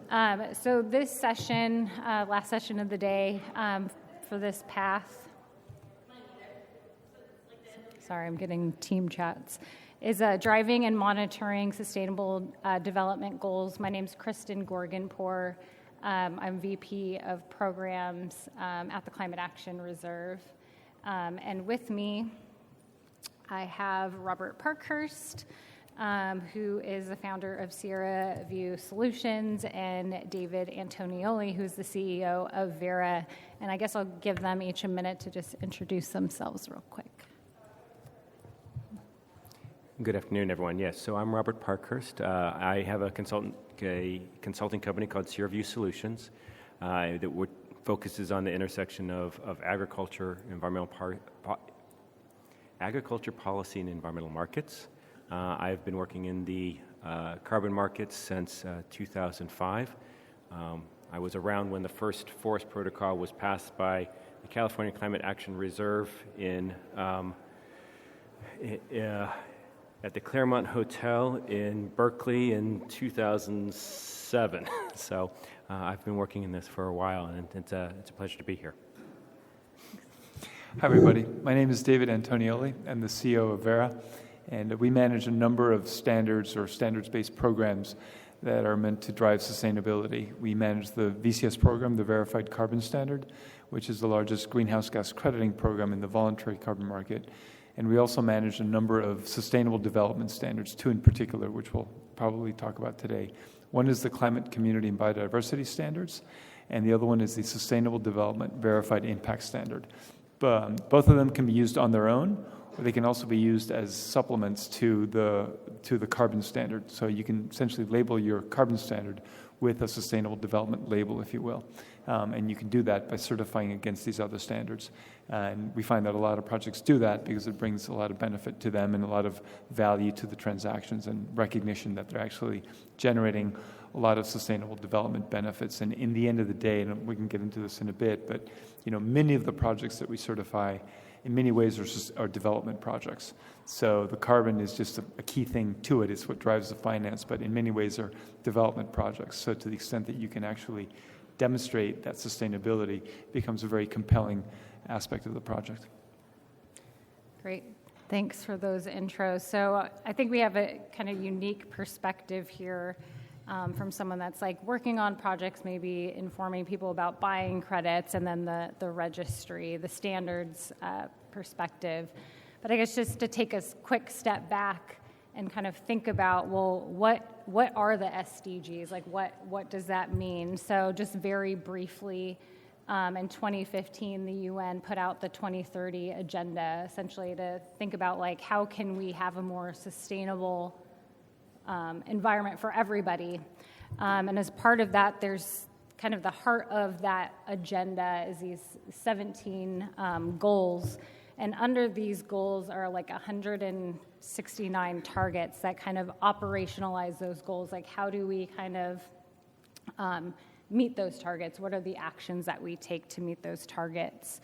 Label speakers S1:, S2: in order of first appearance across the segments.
S1: So this session, last session of the day for this path, sorry, I'm getting team chats, is driving and monitoring sustainable development goals. My name's Kristen Gorguinpour. I'm VP of Programs at the Climate Action Reserve. And with me, I have Robert Parkhurst, who is the founder of Sierra View Solutions, and David Antonioli, who's the CEO of Verra. And I guess I'll give them each a minute to just introduce themselves real quick.
S2: Good afternoon, everyone. Yes, so I'm Robert Parkhurst. I have a consulting company called Sierra View Solutions that focuses on the intersection of agriculture, agriculture policy, and environmental markets. I've been working in the carbon markets since 2005. I was around when the first forest protocol was passed by the California Climate Action Reserve at the Claremont Hotel in Berkeley in 2007. So I've been working in this for a while, and it's a pleasure to be here.
S3: Hi, everybody. My name is David Antonioli. I'm the CEO of Verra, and we manage a number of standards or standards-based programs that are meant to drive sustainability. We manage the VCS program, the Verified Carbon Standard, which is the largest greenhouse gas crediting program in the voluntary carbon market. And we also manage a number of sustainable development standards, two in particular, which we'll probably talk about today. One is the Climate, Community, and Biodiversity Standards, and the other one is the Sustainable Development Verified Impact Standard. Both of them can be used on their own, or they can also be used as supplements to the carbon standard. So you can essentially label your carbon standard with a sustainable development label, if you will. And you can do that by certifying against these other standards. And we find that a lot of projects do that because it brings a lot of benefit to them and a lot of value to the transactions and recognition that they're actually generating a lot of sustainable development benefits. And in the end of the day, and we can get into this in a bit, but many of the projects that we certify in many ways are development projects. So the carbon is just a key thing to it. It's what drives the finance, but in many ways are development projects. So to the extent that you can actually demonstrate that sustainability, becomes a very compelling aspect of the project.
S1: Great. Thanks for those intros. So I think we have a kind of unique perspective here from someone that's working on projects, maybe informing people about buying credits, and then the registry, the standards perspective. But I guess just to take a quick step back and kind of think about, well, what are the SDGs? What does that mean? So just very briefly, in 2015, the UN put out the 2030 agenda, essentially to think about how can we have a more sustainable environment for everybody. And as part of that, there's kind of the heart of that agenda is these 17 goals. And under these goals are 169 targets that kind of operationalize those goals. How do we kind of meet those targets? What are the actions that we take to meet those targets?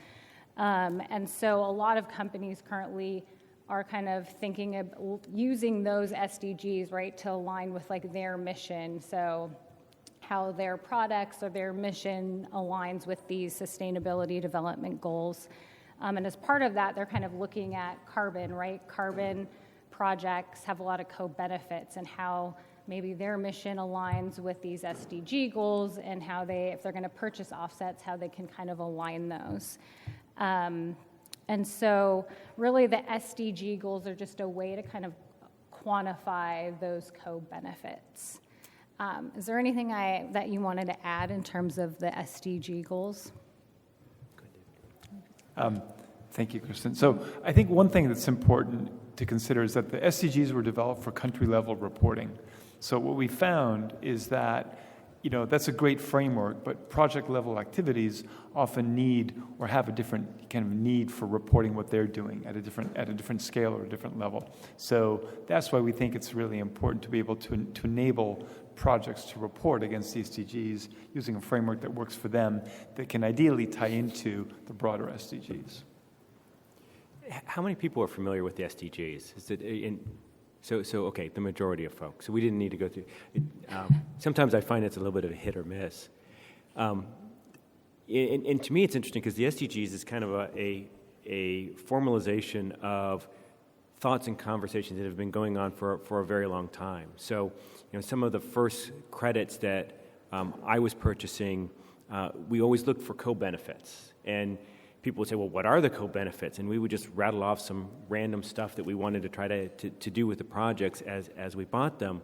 S1: And so a lot of companies currently are kind of thinking of using those SDGs, right, to align with their mission. So how their products or their mission aligns with these sustainability development goals. And as part of that, they're kind of looking at carbon, right? Carbon projects have a lot of co-benefits and how maybe their mission aligns with these SDG goals and how if they're going to purchase offsets, how they can kind of align those. And so really the SDG goals are just a way to kind of quantify those co-benefits. Is there anything that you wanted to add in terms of the SDG goals?
S3: Thank you, Kristen. So I think one thing that's important to consider is that the SDGs were developed for country-level reporting. So what we found is that that's a great framework, but project-level activities often need or have a different kind of need for reporting what they're doing at a different scale or a different level. So that's why we think it's really important to be able to enable projects to report against the SDGs using a framework that works for them that can ideally tie into the broader SDGs.
S2: How many people are familiar with the SDGs? Okay, the majority of folks. So we didn't need to go through. Sometimes I find it's a little bit of a hit or miss. And to me, it's interesting because the SDGs is kind of a formalization of thoughts and conversations that have been going on for a very long time. So, some of the first credits that I was purchasing, we always looked for co-benefits. And people would say, well, what are the co-benefits? And we would just rattle off some random stuff that we wanted to try to do with the projects as we bought them.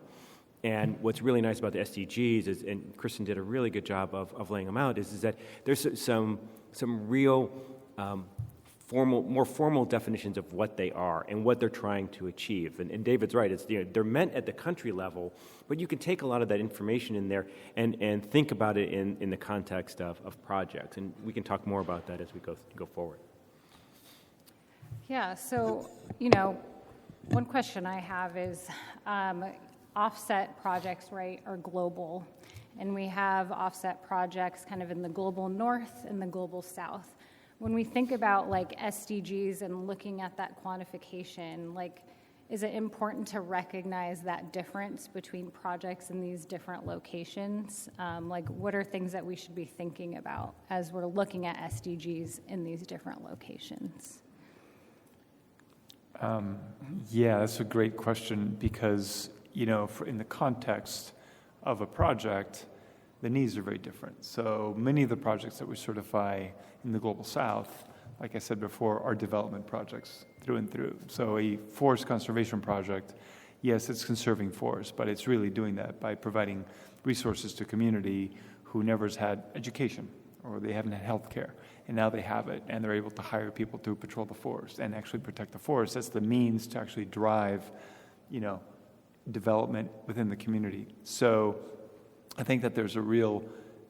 S2: And what's really nice about the SDGs is, and Kristen did a really good job of laying them out, is that there's some real more formal definitions of what they are and what they're trying to achieve. And David's right, it's, they're meant at the country level, but you can take a lot of that information in there and think about it in the context of projects. And we can talk more about that as we go forward.
S1: Yeah, so, one question I have is offset projects, right, are global. And we have offset projects kind of in the global north and the global south. When we think about SDGs and looking at that quantification, is it important to recognize that difference between projects in these different locations? What are things that we should be thinking about as we're looking at SDGs in these different locations?
S3: Yeah, that's a great question because, in the context of a project, the needs are very different. So many of the projects that we certify in the Global South, like I said before, are development projects through and through. So a forest conservation project, yes, it's conserving forests, but it's really doing that by providing resources to community who never has had education or they haven't had health care. And now they have it, and they're able to hire people to patrol the forest and actually protect the forest. That's the means to actually drive, development within the community. So I think that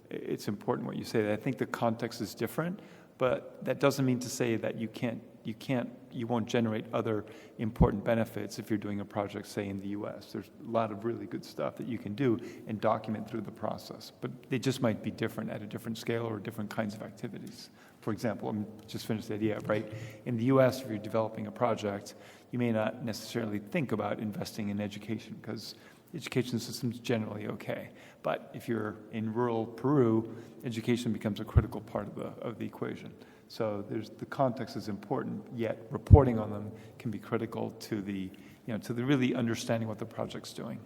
S3: it's important what you say, that I think the context is different, but that doesn't mean to say that you won't generate other important benefits if you're doing a project, say, in the U.S. There's a lot of really good stuff that you can do and document through the process, but they just might be different at a different scale or different kinds of activities. For example, I'm just finished the idea, right? In the U.S., if you're developing a project, you may not necessarily think about investing in education because education system's generally okay. But if you're in rural Peru, education becomes a critical part of the equation. So the context is important, yet reporting on them can be critical to the really understanding what the project's doing.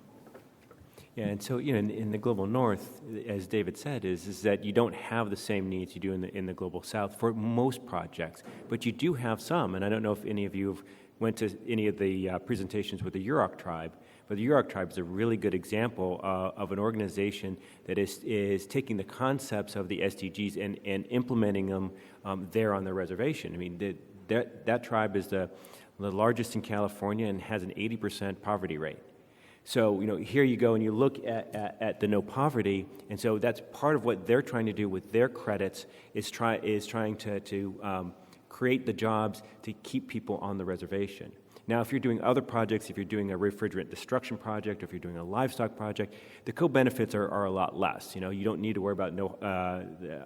S2: Yeah, and so in the global north, as David said, is that you don't have the same needs you do in the global south for most projects, but you do have some. And I don't know if any of you have went to any of the presentations with the Yurok Tribe, but the Yurok Tribe is a really good example of an organization that is taking the concepts of the SDGs and implementing them there on their reservation. I mean, that tribe is the largest in California and has an 80% poverty rate. So, here you go and you look at the no poverty, and so that's part of what they're trying to do with their credits is trying to create the jobs to keep people on the reservation. Now, if you're doing other projects, if you're doing a refrigerant destruction project, or if you're doing a livestock project, the co-benefits are a lot less. You don't need to worry about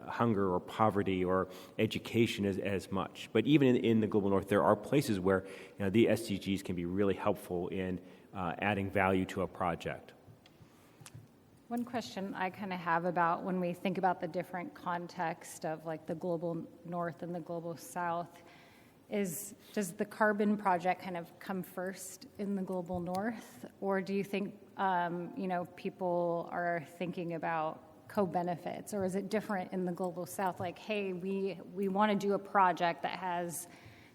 S2: hunger or poverty or education as much. But even in the global north, there are places where the SDGs can be really helpful in adding value to a project.
S1: One question I kind of have about when we think about the different context of the global north and the global south is, does the carbon project kind of come first in the global north, or do you think people are thinking about co-benefits, or is it different in the global south? Hey, we want to do a project that has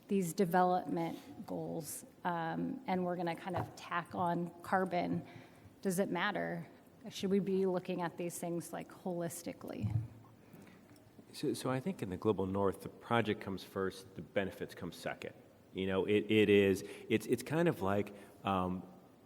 S1: these development goals, and we're going to kind of tack on carbon. Does it matter? Should we be looking at these things holistically?
S2: So I think in the global north, the project comes first, the benefits come second. It's kind of like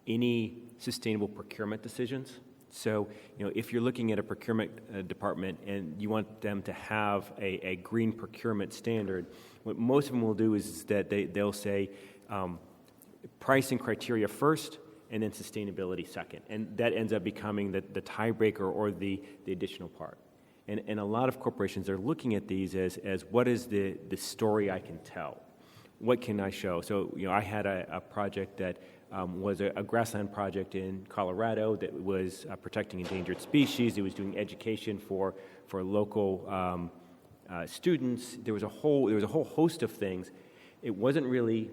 S2: any sustainable procurement decisions. So, if you're looking at a procurement department and you want them to have a green procurement standard, what most of them will do is that they'll say pricing criteria first and then sustainability second. And that ends up becoming the tiebreaker or the additional part. And a lot of corporations are looking at these as what is the story I can tell? what can I show? So, I had a project that was a grassland project in Colorado that was protecting endangered species. It was doing education for local students. There was a whole host of things. It wasn't really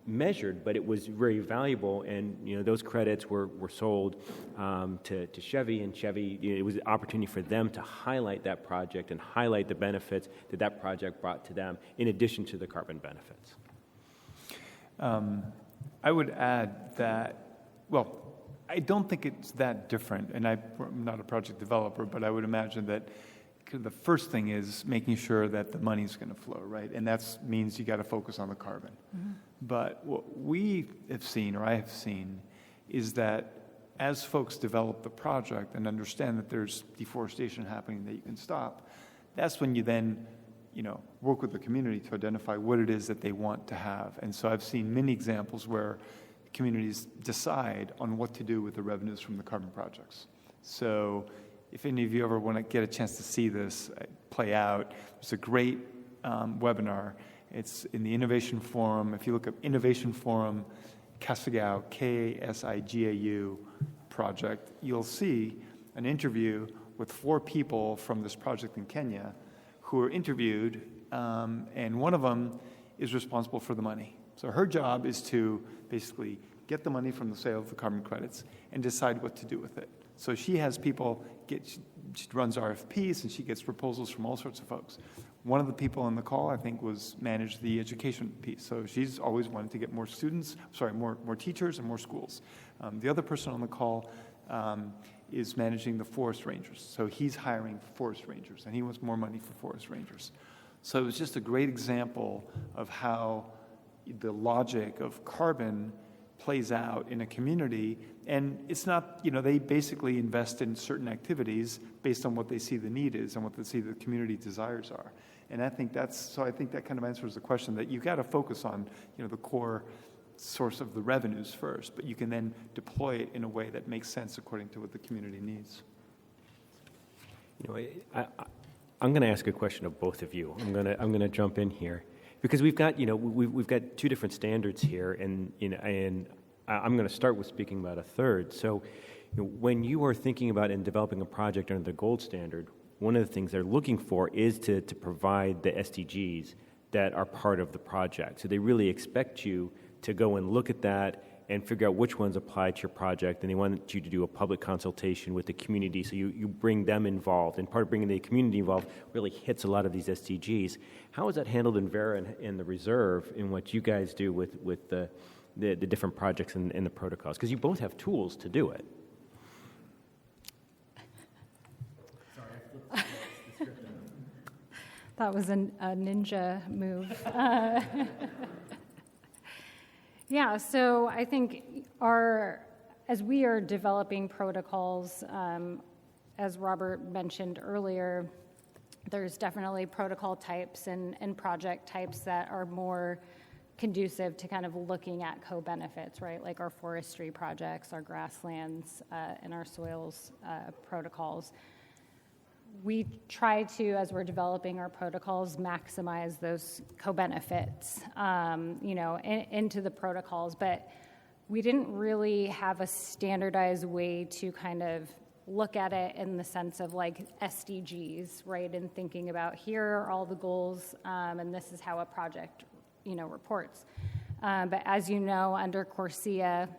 S2: measured, but it was very valuable, and those credits were sold to Chevy, and Chevy, it was an opportunity for them to highlight that project and highlight the benefits that project brought to them, in addition to the carbon benefits.
S3: I would add that, I don't think it's that different, and I'm not a project developer, but I would imagine that the first thing is making sure that the money's going to flow, right? And that means you got to focus on the carbon. Mm-hmm. But what we have seen, or I have seen, is that as folks develop the project and understand that there's deforestation happening that you can stop, that's when you then, work with the community to identify what it is that they want to have. And so I've seen many examples where communities decide on what to do with the revenues from the carbon projects. So if any of you ever want to get a chance to see this play out, it's a great webinar. It's in the Innovation Forum. If you look up Innovation Forum, Kasigau, K-S-I-G-A-U project, you'll see an interview with 4 people from this project in Kenya who were interviewed, and one of them is responsible for the money. So her job is to basically get the money from the sale of the carbon credits and decide what to do with it. So she has people she runs RFPs, and she gets proposals from all sorts of folks. One of the people on the call, I think, managed the education piece. So she's always wanted to get more teachers and more schools. The other person on the call is managing the forest rangers. So he's hiring forest rangers, and he wants more money for forest rangers. So it was just a great example of how the logic of carbon plays out in a community. And it's not, they basically invest in certain activities based on what they see the need is and what they see the community desires are. And I think that kind of answers the question that you got to focus on, the core source of the revenues first, but you can then deploy it in a way that makes sense according to what the community needs.
S2: I'm going to ask a question of both of you. I'm going to jump in here because we've got we've got 2 different standards here, and I'm going to start with speaking about a third. So, when you are thinking about and developing a project under the gold standard, one of the things they're looking for is to provide the SDGs that are part of the project. So they really expect you to go and look at that and figure out which ones apply to your project, and they want you to do a public consultation with the community, so you bring them involved. And part of bringing the community involved really hits a lot of these SDGs. How is that handled in Verra and the Reserve in what you guys do with the different projects and the protocols? Because you both have tools to do it.
S1: That was a ninja move. Yeah, so I think as we are developing protocols, as Robert mentioned earlier, there's definitely protocol types and project types that are more conducive to kind of looking at co-benefits, right? Like our forestry projects, our grasslands, and our soils protocols. We try to, as we're developing our protocols, maximize those co-benefits, into the protocols, but we didn't really have a standardized way to kind of look at it in the sense of like SDGs, right? And thinking about here are all the goals, and this is how a project, reports. But as you know, under CORSIA,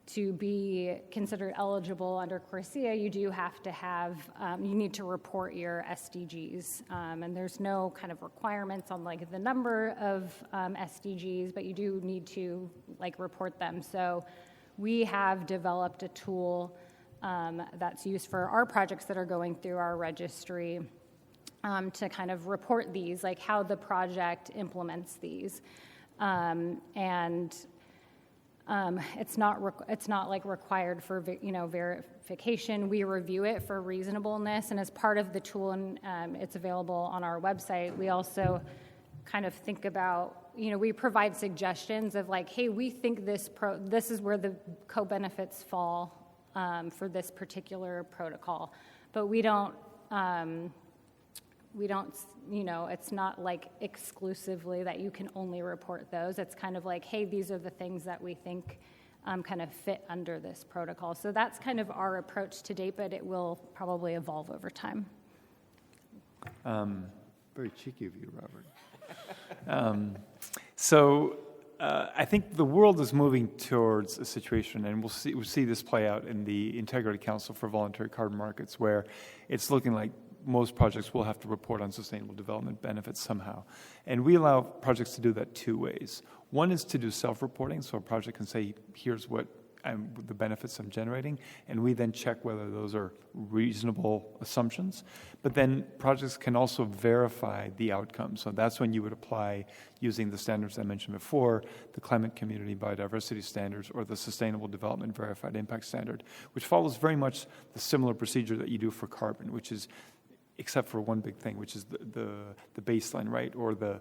S1: to be considered eligible under CORSIA, you do have to have, you need to report your SDGs. And there's no kind of requirements on like the number of SDGs, but you do need to like report them. So we have developed a tool that's used for our projects that are going through our registry to kind of report these, like how the project implements these. It's not like required for verification. We review it for reasonableness, and as part of the tool, and it's available on our website. We also kind of think about, we provide suggestions of like, hey, we think this is where the co-benefits fall for this particular protocol, but we don't we don't, it's not like exclusively that you can only report those. It's kind of like, hey, these are the things that we think kind of fit under this protocol. So that's kind of our approach to date, but it will probably evolve over time.
S3: Very cheeky of you, Robert. I think the world is moving towards a situation, and we'll see this play out in the Integrity Council for Voluntary Carbon Markets, where it's looking like most projects will have to report on sustainable development benefits somehow. And we allow projects to do that two ways. One is to do self-reporting, so a project can say, here's what the benefits I'm generating, and we then check whether those are reasonable assumptions. But then projects can also verify the outcome. So that's when you would apply using the standards I mentioned before, the Climate Community Biodiversity Standards or the Sustainable Development Verified Impact Standard, which follows very much the similar procedure that you do for carbon, which is, except for one big thing, which is the baseline, right, or the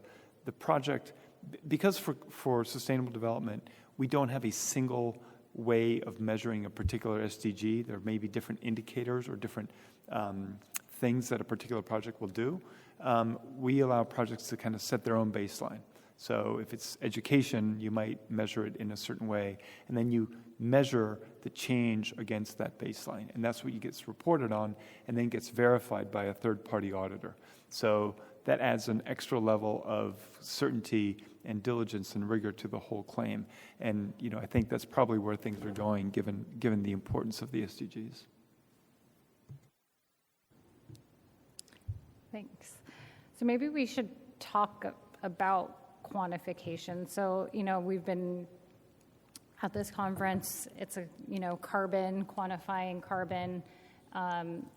S3: project. Because for sustainable development, we don't have a single way of measuring a particular SDG. There may be different indicators or different things that a particular project will do. We allow projects to kind of set their own baseline. So if it's education, you might measure it in a certain way, and then you measure the change against that baseline. And that's what gets reported on and then gets verified by a third-party auditor. So that adds an extra level of certainty and diligence and rigor to the whole claim. And I think that's probably where things are going, given the importance of the SDGs.
S1: Thanks. So maybe we should talk about quantification. So, we've been at this conference, it's carbon, quantifying carbon.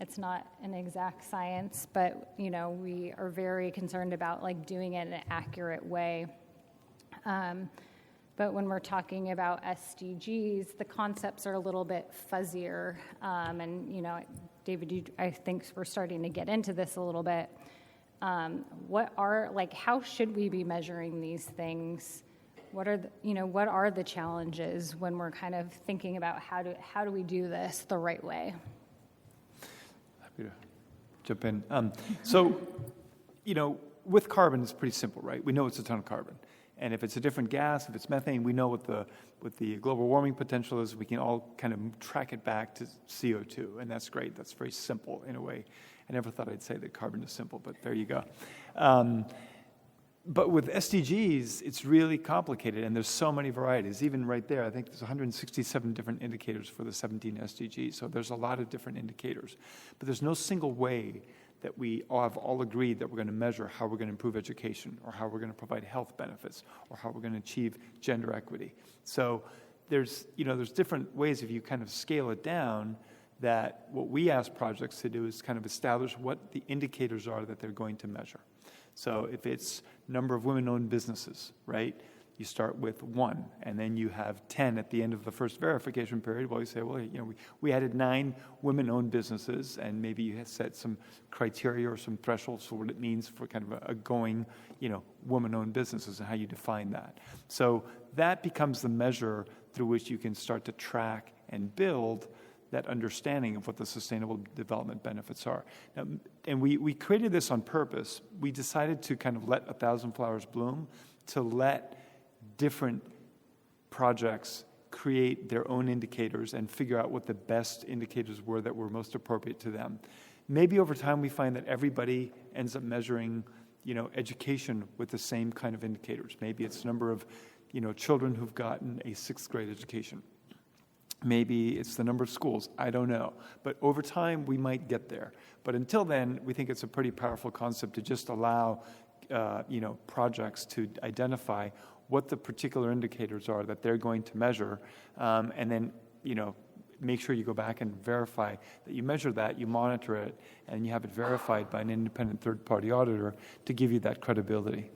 S1: It's not an exact science, but, we are very concerned about doing it in an accurate way. But when we're talking about SDGs, the concepts are a little bit fuzzier. And, David, I think we're starting to get into this a little bit. How should we be measuring these things? What are the challenges when we're kind of thinking about how do we do this the right way?
S3: Happy to jump in. With carbon, it's pretty simple, right? We know it's a ton of carbon. And if it's a different gas, if it's methane, we know what the global warming potential is. We can all kind of track it back to CO2, and that's great. That's very simple in a way. I never thought I'd say that carbon is simple, but there you go. But with SDGs, it's really complicated, and there's so many varieties. Even right there, I think there's 167 different indicators for the 17 SDGs, so there's a lot of different indicators. But there's no single way that we have all agreed that we're going to measure how we're going to improve education, or how we're going to provide health benefits, or how we're going to achieve gender equity. So there's different ways, if you kind of scale it down, that what we ask projects to do is kind of establish what the indicators are that they're going to measure. So if it's number of women-owned businesses, right? You start with 1, and then you have 10 at the end of the first verification period. Well, you say, we added 9 women-owned businesses, and maybe you have set some criteria or some thresholds for what it means for kind of a going, woman-owned businesses and how you define that. So that becomes the measure through which you can start to track and build that understanding of what the sustainable development benefits are. Now, and we created this on purpose. We decided to kind of let 1,000 flowers bloom, to let different projects create their own indicators and figure out what the best indicators were that were most appropriate to them. Maybe over time we find that everybody ends up measuring, education with the same kind of indicators. Maybe it's number of, children who've gotten a 6th grade education. Maybe it's the number of schools. I don't know. But over time, we might get there. But until then, we think it's a pretty powerful concept to just allow, projects to identify what the particular indicators are that they're going to measure, and then, make sure you go back and verify that you measure that, you monitor it, and you have it verified by an independent third-party auditor to give you that credibility.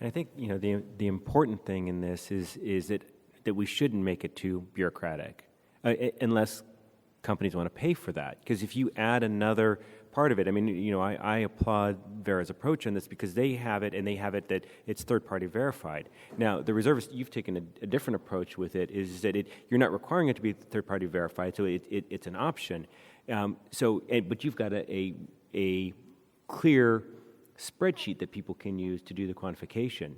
S2: And I think, the important thing in this is that we shouldn't make it too bureaucratic, unless companies want to pay for that. Because if you add another part of it, I applaud Verra's approach on this because they have it, and they have it that it's third-party verified. Now, the reservists, you've taken a different approach with it, is that you're not requiring it to be third-party verified, so it's an option. But you've got a clear spreadsheet that people can use to do the quantification.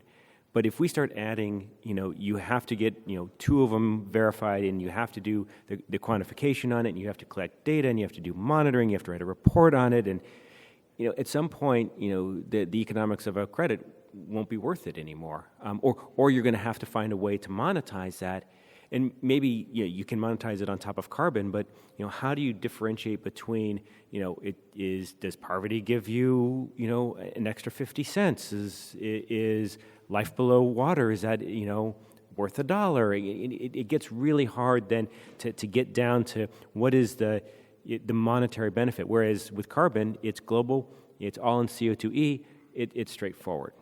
S2: But if we start adding, you have to get, 2 of them verified, and you have to do the quantification on it, and you have to collect data, and you have to do monitoring, you have to write a report on it, and, at some point, the economics of a credit won't be worth it anymore. Or you're going to have to find a way to monetize that. And maybe you can monetize it on top of carbon, but how do you differentiate between does poverty give you an extra 50 cents? Is life below water, is that worth $1? It gets really hard then to get down to what is the monetary benefit. Whereas with carbon, it's global, it's all in CO2e, it's straightforward.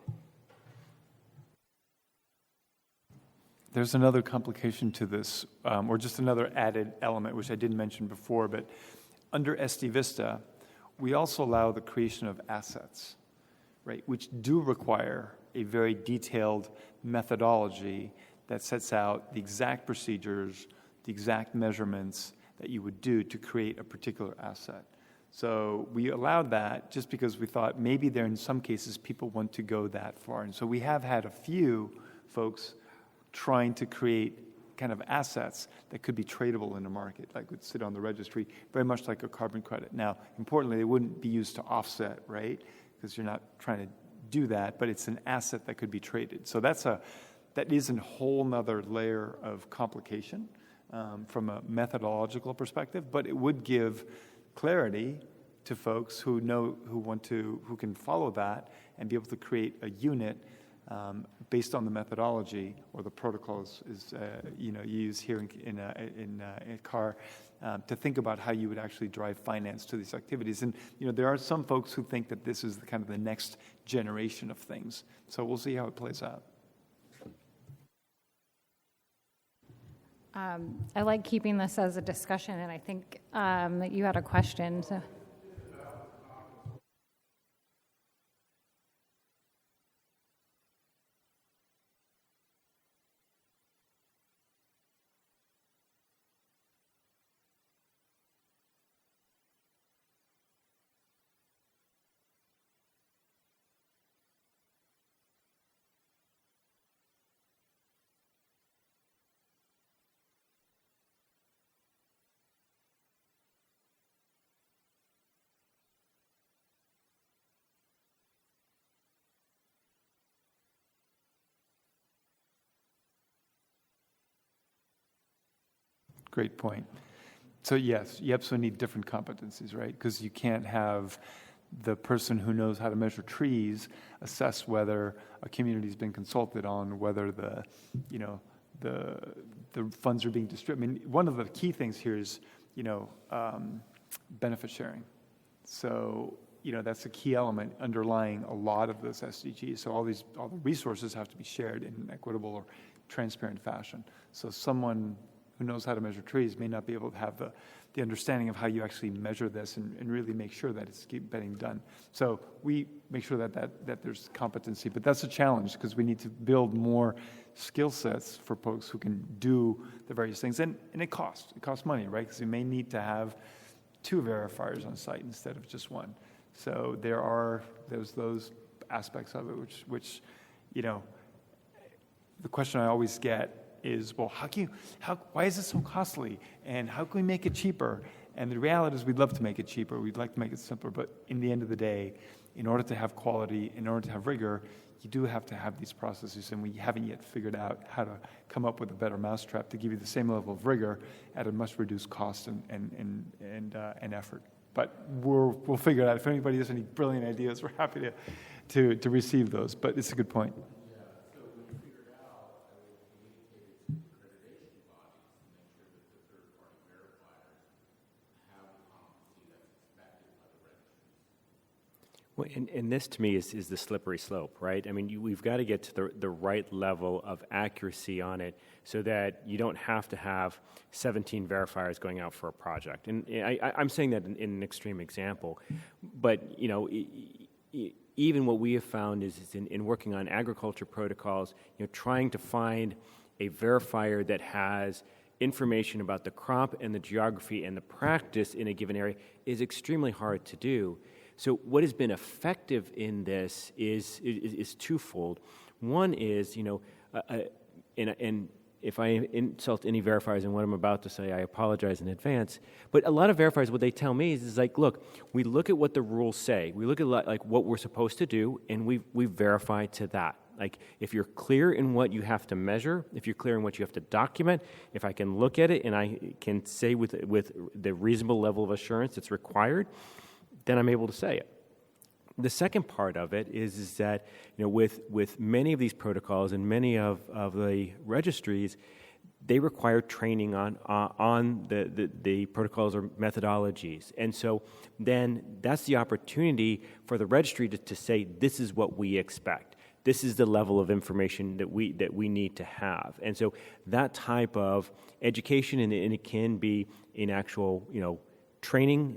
S3: There's another complication to this, or just another added element, which I didn't mention before, but under SD Vista, we also allow the creation of assets, right, which do require a very detailed methodology that sets out the exact procedures, the exact measurements that you would do to create a particular asset. So we allowed that just because we thought maybe there in some cases people want to go that far. And so we have had a few folks trying to create kind of assets that could be tradable in the market, like would sit on the registry, very much like a carbon credit. Now, importantly, they wouldn't be used to offset, right? Because you're not trying to do that, but it's an asset that could be traded. So that is a whole nother layer of complication from a methodological perspective, but it would give clarity to folks who can follow that and be able to create a unit based on the methodology or the protocols you use here in a car to think about how you would actually drive finance to these activities. And there are some folks who think that this is kind of the next generation of things. So we'll see how it plays out.
S1: I like keeping this as a discussion, and I think that you had a question. So.
S3: Great point. So yes, you absolutely need different competencies, right? Because you can't have the person who knows how to measure trees assess whether a community's been consulted on, whether the funds are being distributed. I mean, one of the key things here is, benefit sharing. So, that's a key element underlying a lot of those SDGs. So all the resources have to be shared in an equitable or transparent fashion. So someone who knows how to measure trees may not be able to have the understanding of how you actually measure this and really make sure that it's getting done. So we make sure that there's competency, but that's a challenge because we need to build more skill sets for folks who can do the various things. And it costs money, right? Because you may need to have 2 verifiers on site instead of just 1. So there's those aspects of it, which the question I always get is, well, why is it so costly? And how can we make it cheaper? And the reality is we'd love to make it cheaper. We'd like to make it simpler. But in the end of the day, in order to have quality, in order to have rigor, you do have to have these processes. And we haven't yet figured out how to come up with a better mousetrap to give you the same level of rigor at a much reduced cost and effort. But we'll figure it out. If anybody has any brilliant ideas, we're happy to receive those. But it's a good point.
S2: Well, and this to me is the slippery slope, right? I mean, we've got to get to the right level of accuracy on it so that you don't have to have 17 verifiers going out for a project. And I'm saying that in an extreme example, but even what we have found is in working on agriculture protocols, trying to find a verifier that has information about the crop and the geography and the practice in a given area is extremely hard to do. So what has been effective in this is twofold. One is, and if I insult any verifiers in what I'm about to say, I apologize in advance. But a lot of verifiers, what they tell me is like, look, we look at what the rules say. We look at like what we're supposed to do, and we verify to that. Like, if you're clear in what you have to measure, if you're clear in what you have to document, if I can look at it and I can say with the reasonable level of assurance that's required, then I'm able to say it. The second part of it is that, with many of these protocols and many of the registries, they require training on the protocols or methodologies. And so then that's the opportunity for the registry to say, this is what we expect. This is the level of information that we need to have. And so that type of education, and it can be in actual, training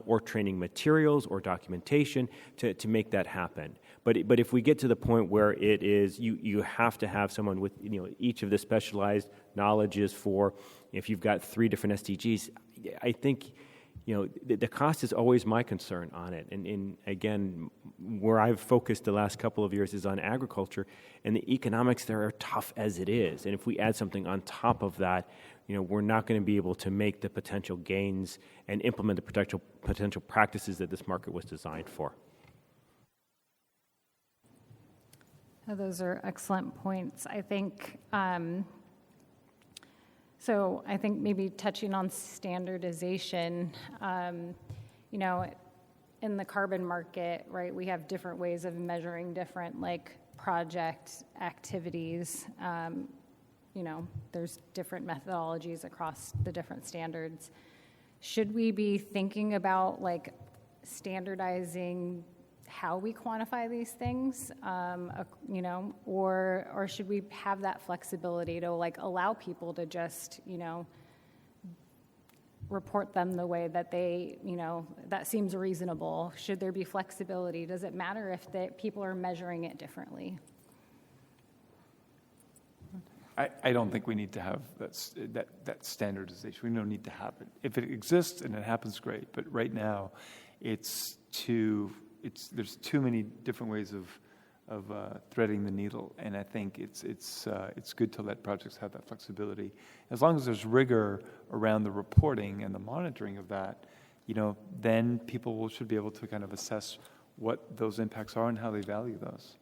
S2: or training materials or documentation to make that happen. But if we get to the point where it is, you have to have someone with each of the specialized knowledges for, if you've got 3 different SDGs, I think the cost is always my concern on it. And again, where I've focused the last couple of years is on agriculture, and the economics there are tough as it is. And if we add something on top of that, we're not going to be able to make the potential gains and implement the potential practices that this market was designed for.
S1: Those are excellent points. I think, so I think maybe touching on standardization, in the carbon market, right, we have different ways of measuring different project activities. There's different methodologies across the different standards. Should we be thinking about standardizing how we quantify these things, or should we have that flexibility to allow people to just, report them the way that they, that seems reasonable? Should there be flexibility? Does it matter if people are measuring it differently?
S3: I don't think we need to have that standardization. We don't need to have it. If it exists and it happens, great. But right now, there's too many different ways of threading the needle, and I think it's good to let projects have that flexibility. As long as there's rigor around the reporting and the monitoring of that, then people should be able to kind of assess what those impacts are and how they value those.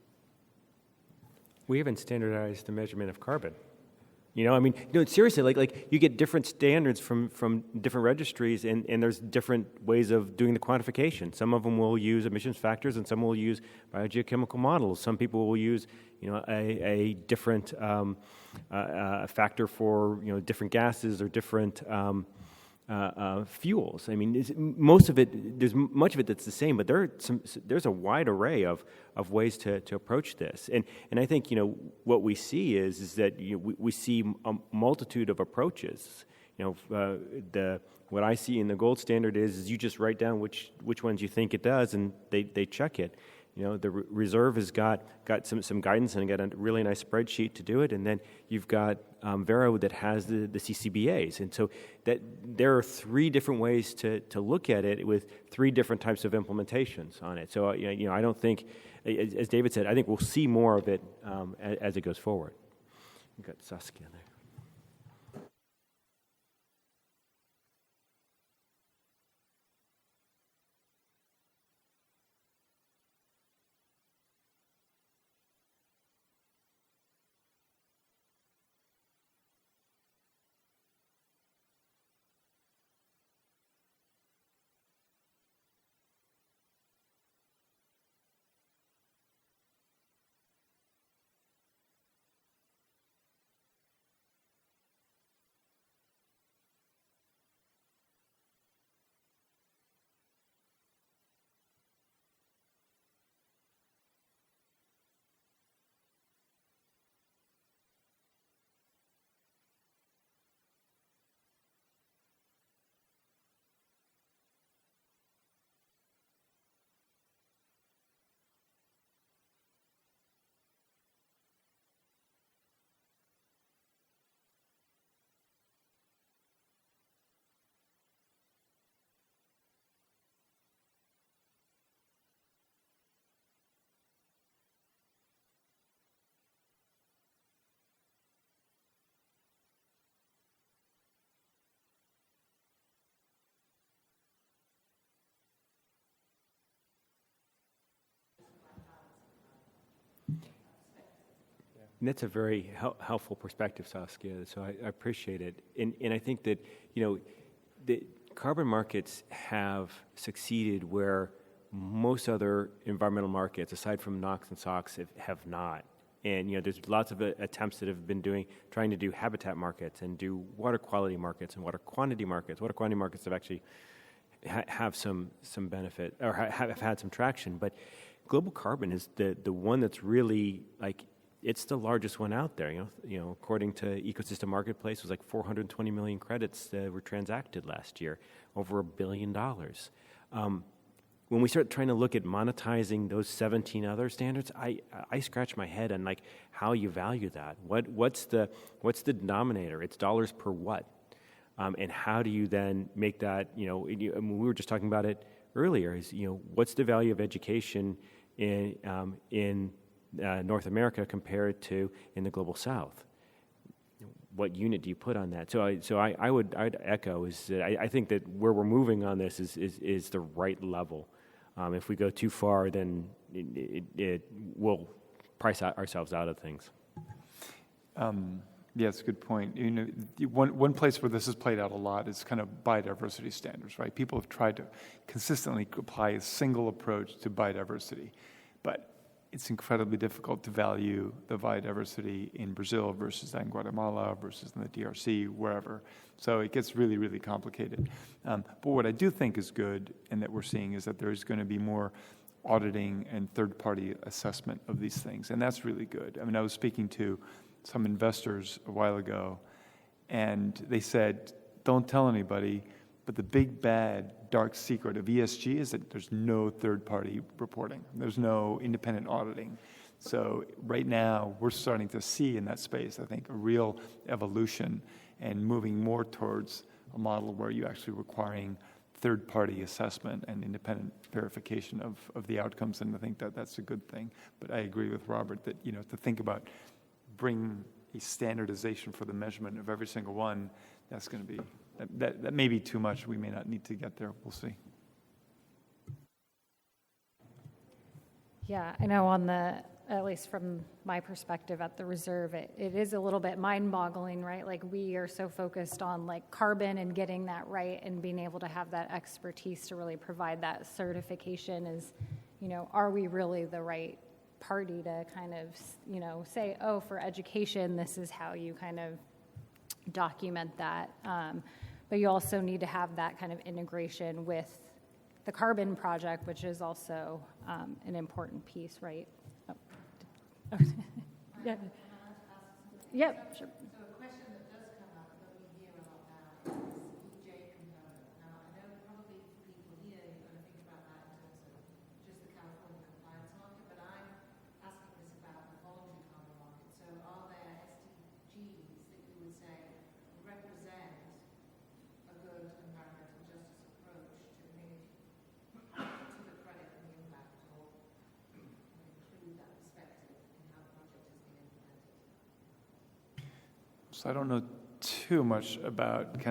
S2: We haven't standardized the measurement of carbon. Seriously, like you get different standards from different registries, and there's different ways of doing the quantification. Some of them will use emissions factors, and some will use biogeochemical models. Some people will use, a different factor for, different gases or different fuels. Most of it, there's much of it that's the same, but there's a wide array of ways to approach this. And I think, what we see is that we see a multitude of approaches. What I see in the gold standard is you just write down which ones you think it does, and they check it. The reserve has got some guidance and got a really nice spreadsheet to do it, and then you've got Verra that has the CCBAs, and so that there are 3 different ways to look at it with 3 different types of implementations on it. So I don't think, as David said, I think we'll see more of it as it goes forward. We've got Saskia there. And that's a very helpful perspective, Saskia, so I appreciate it. And I think that, the carbon markets have succeeded where most other environmental markets, aside from NOx and SOx, have not. And, there's lots of attempts that have been trying to do habitat markets and do water quality markets and water quantity markets. Water quantity markets have actually have some benefit, or have had some traction. But global carbon is the one that's really, it's the largest one out there. According to Ecosystem Marketplace, it was 420 million credits that were transacted last year, over $1 billion. When we start trying to look at monetizing those 17 other standards, I scratch my head on how you value that. What's the denominator? It's dollars per what? And how do you then make that? We were just talking about it earlier. Is what's the value of education in North America compared to in the global South? What unit do you put on that? I'd echo is that I think that where we're moving on this is the right level. If we go too far, then it will price ourselves out of things.
S3: Yeah, it's a good point. One place where this has played out a lot is kind of biodiversity standards, right? People have tried to consistently apply a single approach to biodiversity, but it's incredibly difficult to value the biodiversity in Brazil versus in Guatemala versus in the DRC, wherever. So it gets really, really complicated. But what I do think is good and that we're seeing is that there's going to be more auditing and third-party assessment of these things, and that's really good. I was speaking to some investors a while ago, and they said, don't tell anybody, but the big, bad, dark secret of ESG is that there's no third-party reporting. There's no independent auditing. So right now, we're starting to see in that space, I think, a real evolution and moving more towards a model where you're actually requiring third-party assessment and independent verification of the outcomes, and I think that that's a good thing. But I agree with Robert that, to think about bring a standardization for the measurement of every single one, that's going to be, that may be too much. We may not need to get there. We'll see.
S1: Yeah, I know at least from my perspective at the reserve, it is a little bit mind-boggling, right? We are so focused on carbon and getting that right and being able to have that expertise to really provide that certification is, are we really the right party to kind of, say, oh, for education, this is how you kind of document that. But you also need to have that kind of integration with the carbon project, which is also an important piece, right? Oh. Yeah. Yep, sure.
S4: So a question that does come up that we hear a lot now is the EJ component. Now, I know probably for people here, you're going to think about that in terms of just the California compliance market, but I'm asking this about the voluntary carbon market. So are there SDGs that you would say represent a good environmental justice approach to community, to the credit and the impact, or include that perspective in how the project is being implemented?
S3: So I don't know too much about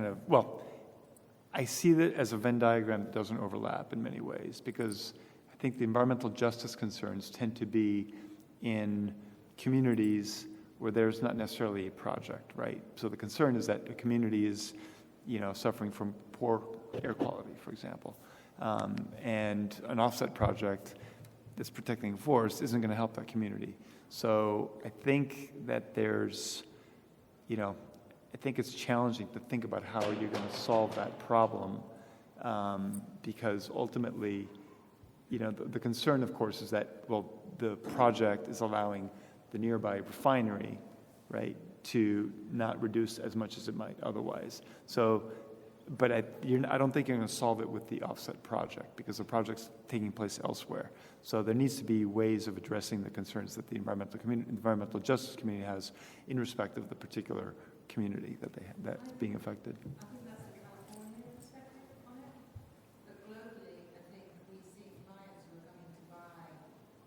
S3: I see that as a Venn diagram that doesn't overlap in many ways, because I think the environmental justice concerns tend to be in communities where there's not necessarily a project, right? So the concern is that a community is, suffering from poor air quality, for example, and an offset project that's protecting a forest isn't going to help that community. So I think that there's, I think it's challenging to think about how you're going to solve that problem, because ultimately, the concern, of course, is that, the project is allowing the nearby refinery, right, to not reduce as much as it might otherwise. So, but I don't think you're going to solve it with the offset project, because the project's taking place elsewhere. So there needs to be ways of addressing the concerns that the environmental justice community has in respect of the particular community that's being affected.
S4: I think that's the California perspective on it. But globally, I think we see clients who are coming to buy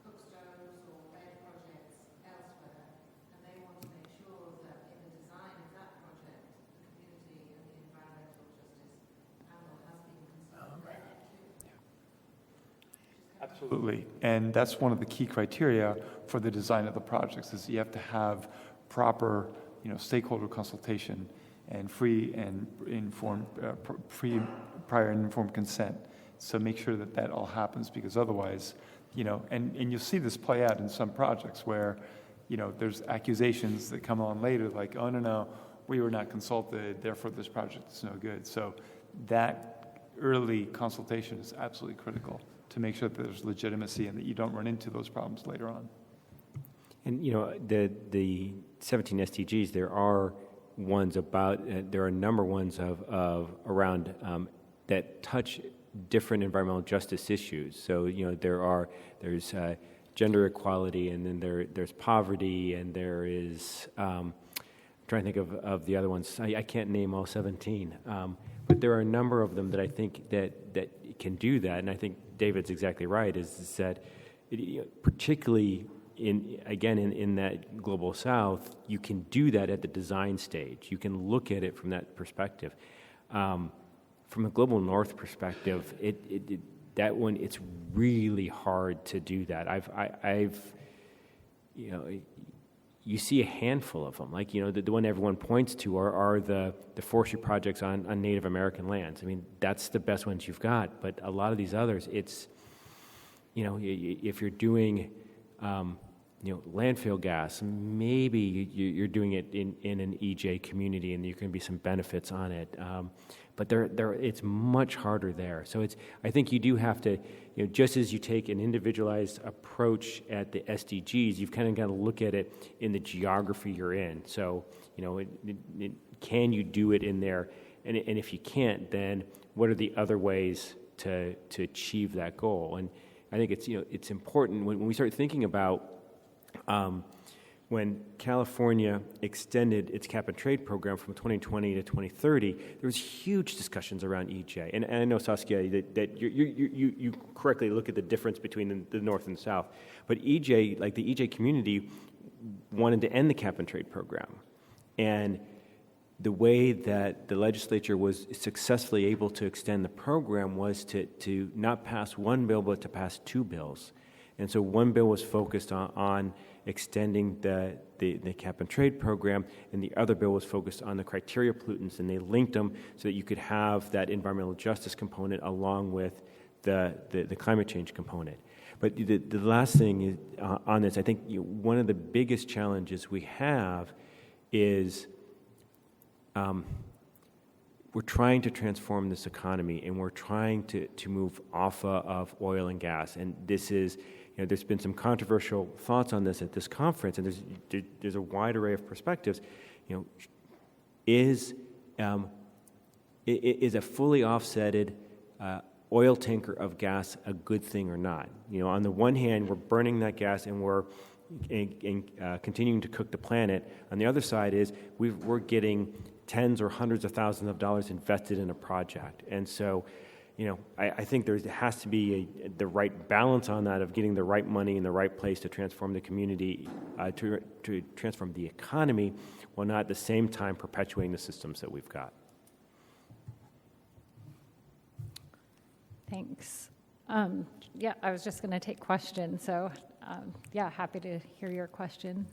S4: cook stoves or bed projects elsewhere, and they want to make sure that in the design of that project, the community and the environmental justice angle has been considered there too.
S3: Absolutely, and that's one of the key criteria for the design of the projects is you have to have proper, stakeholder consultation and free and informed, prior and informed consent. So make sure that that all happens because otherwise, and you'll see this play out in some projects where, there's accusations that come on later like, oh, no, we were not consulted, therefore this project is no good. So that early consultation is absolutely critical to make sure that there's legitimacy and that you don't run into those problems later on.
S2: And, the 17 SDGs, there are ones about, there are a number of ones of around that touch different environmental justice issues. So, there's gender equality, and then there's poverty, and there is, I'm trying to think of the other ones. I can't name all 17, but there are a number of them that I think that can do that, and I think David's exactly right, is that particularly in that global south, you can do that at the design stage. You can look at it from that perspective. From a global north perspective, that one, it's really hard to do that. You see a handful of them. Like, the one everyone points to are the forestry projects on Native American lands. I mean, that's the best ones you've got. But a lot of these others, it's, if you're doing, landfill gas, maybe you're doing it in an EJ community and there can be some benefits on it. But it's much harder there. So I think you do have to, just as you take an individualized approach at the SDGs, you've kind of got to look at it in the geography you're in. So, can you do it in there? And if you can't, then what are the other ways to achieve that goal? And I think it's important when we start thinking about when California extended its cap-and-trade program from 2020 to 2030, there was huge discussions around EJ. And I know, Saskia, that you correctly look at the difference between the North and the South. But EJ, like the EJ community, wanted to end the cap-and-trade program. And the way that the legislature was successfully able to extend the program was to not pass one bill, but to pass two bills. And so one bill was focused on extending the cap-and-trade program, and the other bill was focused on the criteria pollutants, and they linked them so that you could have that environmental justice component along with the climate change component. But the last thing is, on this, I think one of the biggest challenges we have is we're trying to transform this economy, and we're trying to move off of oil and gas. And this is, there's been some controversial thoughts on this at this conference, and there's a wide array of perspectives. Is a fully offsetted oil tanker of gas a good thing or not? On the one hand, we're burning that gas and we're continuing to cook the planet. On the other side is we're getting tens or hundreds of thousands of dollars invested in a project. And so, I think there has to be the right balance on that of getting the right money in the right place to transform the community, to transform the economy, while not at the same time perpetuating the systems that we've got.
S1: Thanks. I was just going to take questions. So, happy to hear your question.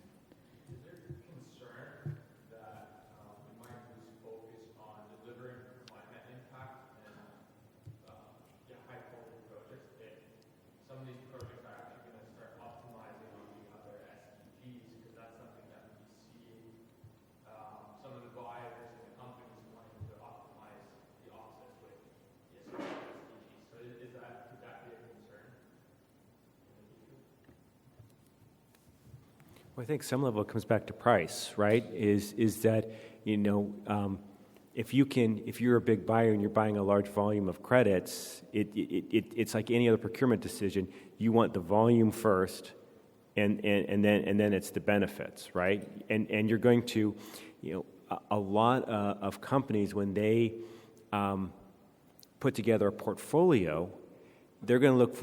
S2: Well, I think some level it comes back to price, right? Is that if you're a big buyer and you're buying a large volume of credits, it's like any other procurement decision. You want the volume first, and then it's the benefits, right? And you're going to, a lot of companies when they put together a portfolio, they're going to look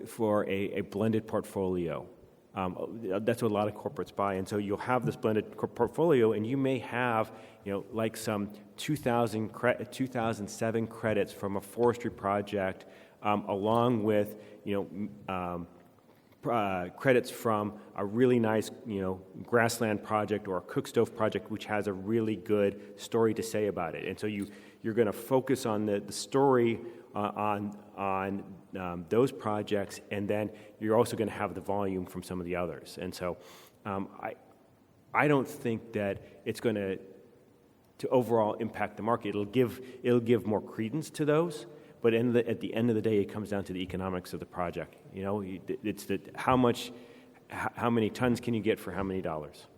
S2: for a blended portfolio. That's what a lot of corporates buy, and so you'll have this blended portfolio, and you may have, like some 2007 credits from a forestry project along with, credits from a really nice, grassland project or a cook stove project, which has a really good story to say about it. And so you're going to focus on the story on those projects, and then you're also going to have the volume from some of the others. And so I don't think that it's going to overall impact the market. It'll give more credence to those. But at the end of the day, it comes down to the economics of the project. It's how many tons can you get for how many dollars?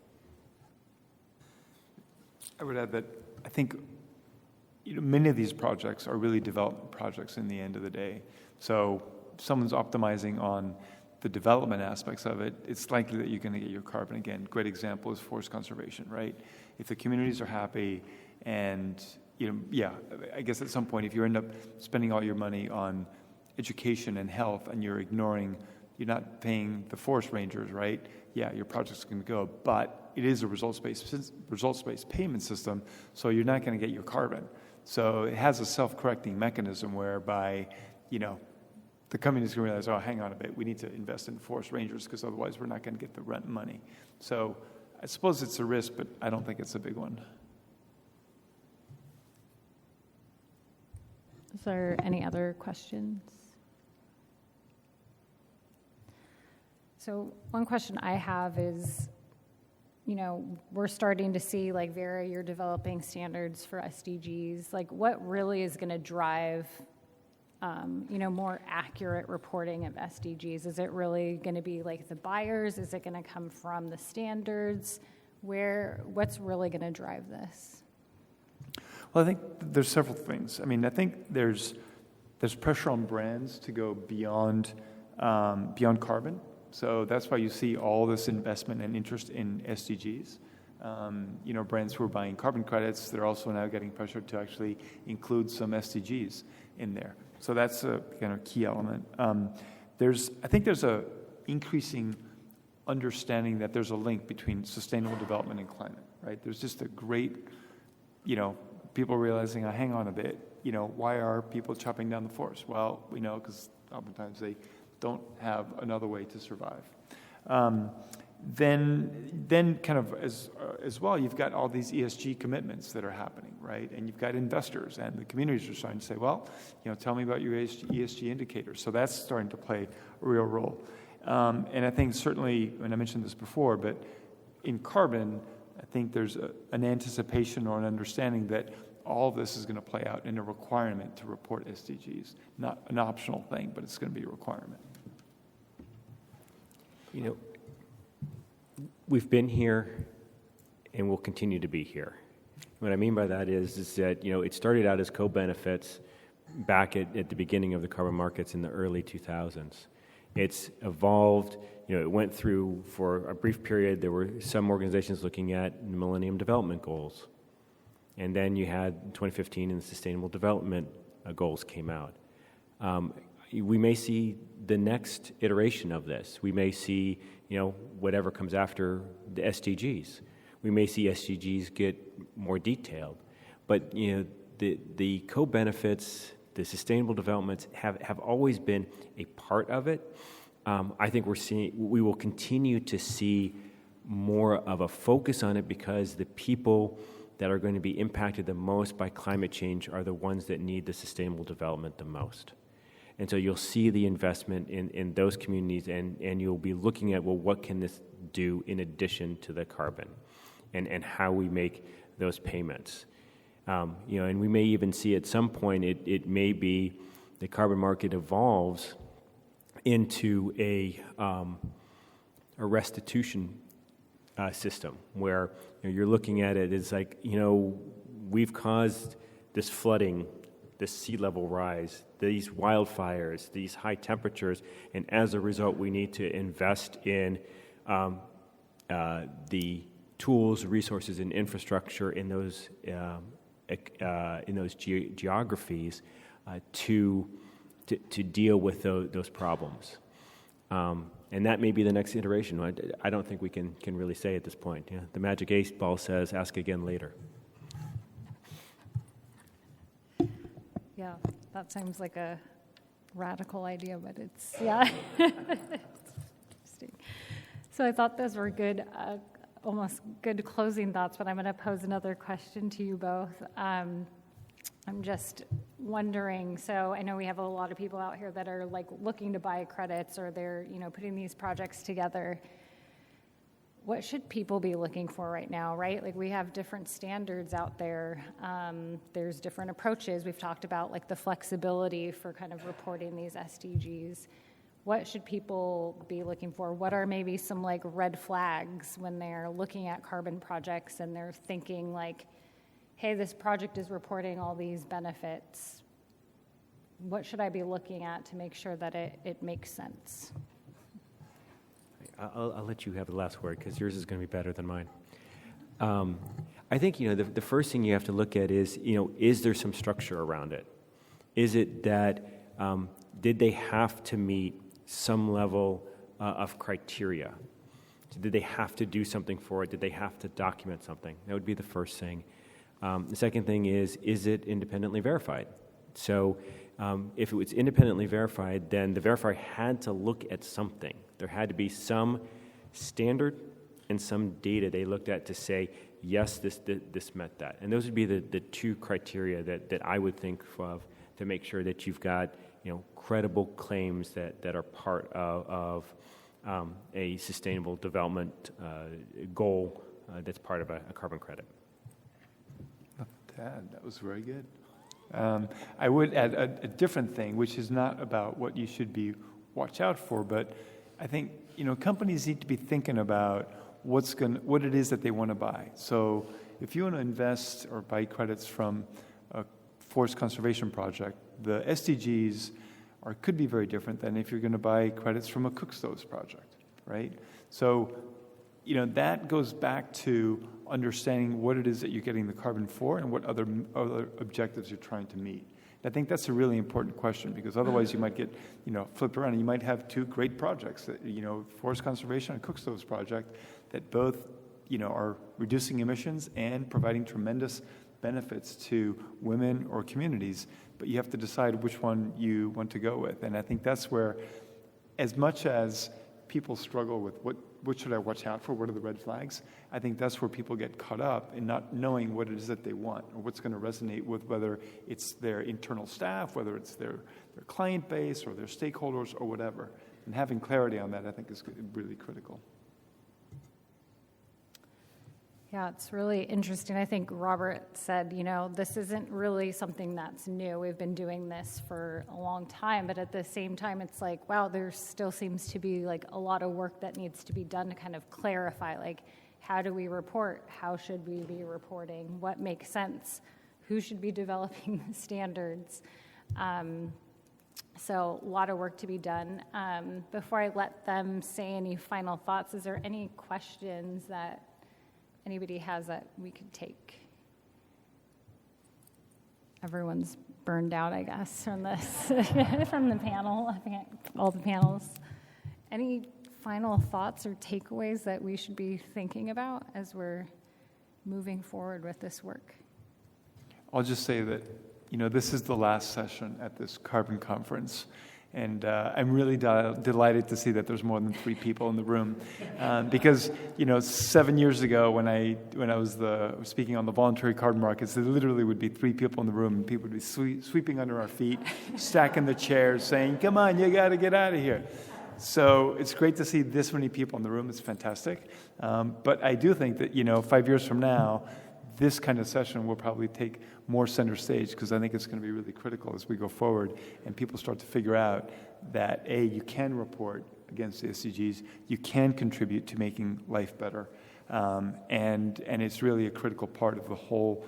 S3: I would add that I think many of these projects are really development projects in the end of the day. So if someone's optimizing on the development aspects of it, it's likely that you're going to get your carbon. Again, great example is forest conservation, right? If the communities are happy and I guess at some point, if you end up spending all your money on education and health and you're not paying the forest rangers, right? Yeah, your project's going to go, but it is a results-based payment system, so you're not going to get your carbon. So it has a self-correcting mechanism whereby, the companies can realize, oh, hang on a bit, we need to invest in forest rangers because otherwise we're not going to get the rent money. So I suppose it's a risk, but I don't think it's a big one.
S1: Is there any other questions? So one question I have is, we're starting to see, like Verra, you're developing standards for SDGs. Like, what really is going to drive, more accurate reporting of SDGs? Is it really going to be like the buyers? Is it going to come from the standards? What's really going to drive this?
S3: Well, I think there's several things. I think there's pressure on brands to go beyond carbon. So that's why you see all this investment and interest in SDGs. Brands who are buying carbon credits, they're also now getting pressure to actually include some SDGs in there. So that's a kind of key element. I think there's a increasing understanding that there's a link between sustainable development and climate, right? There's just a great, people realizing, hang on a bit, why are people chopping down the forest? Well, we know because oftentimes they don't have another way to survive. Then kind of as well, you've got all these ESG commitments that are happening, right? And you've got investors and the communities are starting to say, well, tell me about your ESG indicators. So that's starting to play a real role. And I think certainly, and I mentioned this before, but in carbon, I think there's an anticipation or an understanding that all of this is going to play out in a requirement to report SDGs. Not an optional thing, but it's going to be a requirement.
S2: We've been here and we'll continue to be here. What I mean by that is that, it started out as co-benefits back at the beginning of the carbon markets in the early 2000s. It's evolved, it went through, for a brief period, there were some organizations looking at the Millennium Development Goals. And then you had 2015 and the Sustainable Development Goals came out. We may see the next iteration of this. We may see, whatever comes after the SDGs. We may see SDGs get more detailed. But, the co-benefits, the sustainable developments have always been a part of it. I think we will continue to see more of a focus on it because the people that are going to be impacted the most by climate change are the ones that need the sustainable development the most. And so you'll see the investment in those communities and you'll be looking at, well, what can this do in addition to the carbon and how we make those payments. And we may even see at some point it may be the carbon market evolves into a restitution system where you're looking at it as like, we've caused this flooding, this sea level rise, these wildfires, these high temperatures, and as a result, we need to invest in the tools, resources, and infrastructure in those geographies to deal with those problems. And that may be the next iteration. I don't think we can really say at this point. The magic 8 ball says, ask again later.
S1: Yeah, that seems like a radical idea, but it's, yeah. Interesting. So I thought those were good, almost good closing thoughts, but I'm going to pose another question to you both. I'm just wondering, so I know we have a lot of people out here that are like looking to buy credits, or they're, putting these projects together. What should people be looking for right now, right? Like, we have different standards out there. There's different approaches. We've talked about like the flexibility for kind of reporting these SDGs. What should people be looking for? What are maybe some like red flags when they're looking at carbon projects and they're thinking like, hey, this project is reporting all these benefits. What should I be looking at to make sure that it makes sense?
S2: I'll let you have the last word, because yours is going to be better than mine. I think, the first thing you have to look at is, is there some structure around it? Is it that, did they have to meet some level of criteria? Did they have to do something for it? Did they have to document something? That would be the first thing. The second thing is it independently verified? So if it was independently verified, then the verifier had to look at something. There had to be some standard and some data they looked at to say, yes, this met that. And those would be the two criteria that I would think of to make sure that you've got credible claims that are part of a sustainable development goal that's part of a carbon credit.
S3: That was very good. I would add a different thing, which is not about what you should be watch out for, but I think companies need to be thinking about what it is that they want to buy. So if you want to invest or buy credits from a forest conservation project, the SDGs could be very different than if you're going to buy credits from a cook stoves project, right? So that goes back to understanding what it is that you're getting the carbon for and what other objectives you're trying to meet. I think that's a really important question, because otherwise you might get, flipped around, and you might have two great projects, forest conservation and cook stoves project, that both, are reducing emissions and providing tremendous benefits to women or communities, but you have to decide which one you want to go with. And I think that's where, as much as people struggle with what should I watch out for, what are the red flags, I think that's where people get caught up in not knowing what it is that they want, or what's going to resonate with, whether it's their internal staff, whether it's their client base or their stakeholders or whatever. And having clarity on that, I think, is really critical.
S1: Yeah, it's really interesting. I think Robert said, this isn't really something that's new. We've been doing this for a long time, but at the same time, it's like, wow, there still seems to be like a lot of work that needs to be done to kind of clarify, like, how do we report? How should we be reporting? What makes sense? Who should be developing the standards? So a lot of work to be done. Before I let them say any final thoughts, is there any questions that anybody has that we could take? Everyone's burned out, I guess, from this, from the panel, all the panels. Any final thoughts or takeaways that we should be thinking about as we're moving forward with this work?
S3: I'll just say that, this is the last session at this carbon conference. And I'm really delighted to see that there's more than 3 people in the room, because 7 years ago when I was speaking on the voluntary carbon markets, there literally would be 3 people in the room, and people would be sweeping under our feet, stacking the chairs, saying, "Come on, you got to get out of here." So it's great to see this many people in the room. It's fantastic. But I do think that 5 years from now, this kind of session will probably take more center stage, because I think it's going to be really critical as we go forward and people start to figure out that, you can report against the SDGs, you can contribute to making life better, and it's really a critical part of the whole,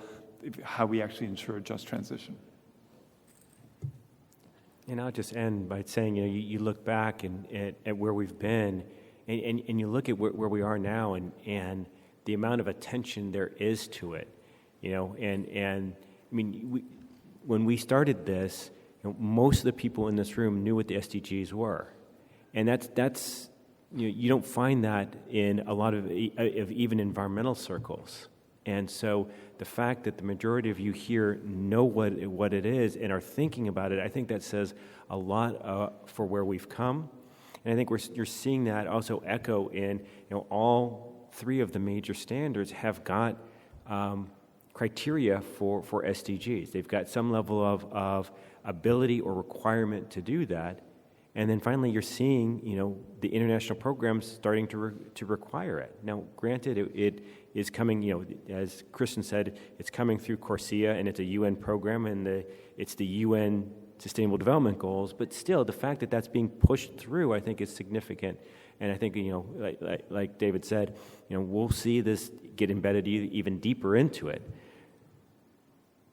S3: how we actually ensure a just transition.
S2: And I'll just end by saying, you look back at where we've been, and you look at where we are now, and the amount of attention there is to it, and I mean, when we started this, most of the people in this room knew what the SDGs were, and that's you don't find that in a lot of even environmental circles, And so the fact that the majority of you here know what it is and are thinking about it, I think that says a lot for where we've come. And I think you're seeing that also echo in, all three of the major standards have got criteria for SDGs. They've got some level of ability or requirement to do that. And then finally, you're seeing, the international programs starting to require it. Now, granted, it is coming, as Kristen said, it's coming through CORSIA, and it's a UN program, and it's the UN Sustainable Development Goals. But still, the fact that that's being pushed through, I think, is significant. And I think, like David said, we'll see this get embedded even deeper into it.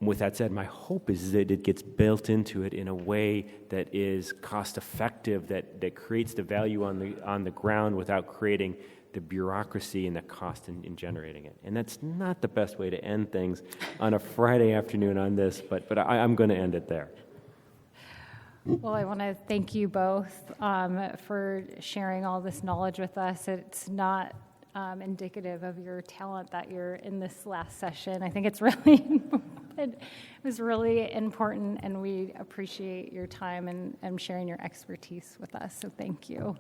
S2: With that said, my hope is that it gets built into it in a way that is cost-effective, that creates the value on the ground without creating the bureaucracy and the cost in generating it. And that's not the best way to end things on a Friday afternoon on this, but I'm going to end it there.
S1: Well, I want to thank you both for sharing all this knowledge with us. It's not indicative of your talent that you're in this last session. I think it's really it was really important, and we appreciate your time and sharing your expertise with us. So thank you.